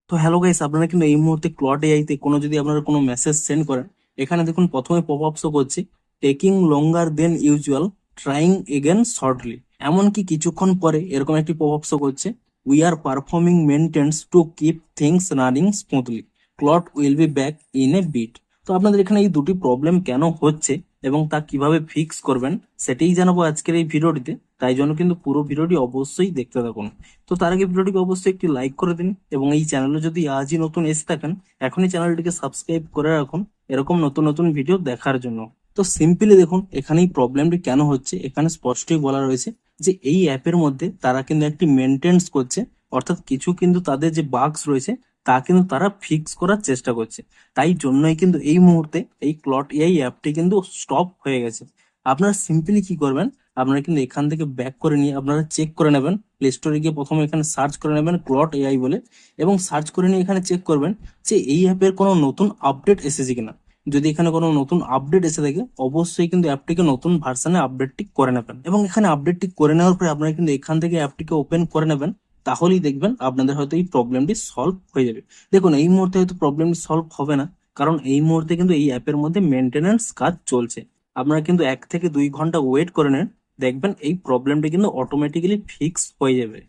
তো hello guys, আপনারা কিন্তু এই মুহূর্তে ক্লড এআই তে যদি আপনারা কোনো মেসেজ সেন্ড করেন, এখানে দেখুন প্রথমে পপ আপ শো করছে taking longer than usual, trying again shortly. এমনকি কিছুক্ষণ পরে এরকম একটি পপ আপ শো করছে we are performing maintenance to keep things running smoothly, Claude will be back in a bit. তো আপনাদের এখানে এই দুটি প্রবলেম কেন হচ্ছে এবং তা কিভাবে ফিক্স করবেন সেটাই জানাবো আজকের এই ভিডিওটিতে। তাই জন্য কিন্তু পুরো ভিডিওটি অবশ্যই দেখতে থাকুন। তো তার আগে ভিডিওটিকে অবশ্যই একটি লাইক করে দিন এবং এই চ্যানেলে যদি আজই নতুন এসে থাকেন, এখনই চ্যানেলটিকে সাবস্ক্রাইব করে রাখুন এরকম নতুন নতুন ভিডিও দেখার জন্য। তো সিম্পলি দেখুন এখানে এই প্রবলেমটি কেন হচ্ছে, এখানে স্পষ্টই বলা রয়েছে যে এই অ্যাপের মধ্যে তারা কিন্তু একটি মেনটেন্স করছে, অর্থাৎ কিছু কিন্তু তাদের যে বাগস রয়েছে তা কিন্তু তারা ফিক্স করার চেষ্টা করছে। তাই জন্যই কিন্তু এই মুহূর্তে এই ক্লড এআই অ্যাপটি কিন্তু স্টপ হয়ে গেছে। আপনারা সিম্পলি কি করবেন, আপনারা কিন্তু এখান থেকে ব্যাক করে নিয়ে আপনারা চেক করে নেবেন, প্লে স্টোরে গিয়ে প্রথমে এখানে সার্চ করে নেবেন ক্লড এআই বলে, এবং সার্চ করে নিয়ে এখানে চেক করবেন যে এই অ্যাপের কোনো নতুন আপডেট এসেছে কিনা। যদি এখানে কোনো নতুন আপডেট এসে থাকে অবশ্যই কিন্তু অ্যাপটিকে নতুন ভার্সনে আপডেটটি করে নেবেন, এবং এখানে আপডেটটি করে নেওয়ার পরে আপনারা কিন্তু এখান থেকে অ্যাপটিকে ওপেন করে নেবেন। তাহলেই দেখবেন আপনাদের হয়তো এই প্রবলেমটি সলভ হয়ে যাবে। দেখুন এই মুহূর্তে হয়তো প্রবলেমটি সলভ হবে না, কারণ এই মুহূর্তে কিন্তু এই অ্যাপের মধ্যে মেনটেনেন্স কাজ চলছে। আপনারা কিন্তু 1 থেকে 2 ঘন্টা ওয়েট করে নেন, দেখবেন এই প্রবলেমটা কিন্তু অটোমেটিক্যালি ফিক্স হয়ে যাবে।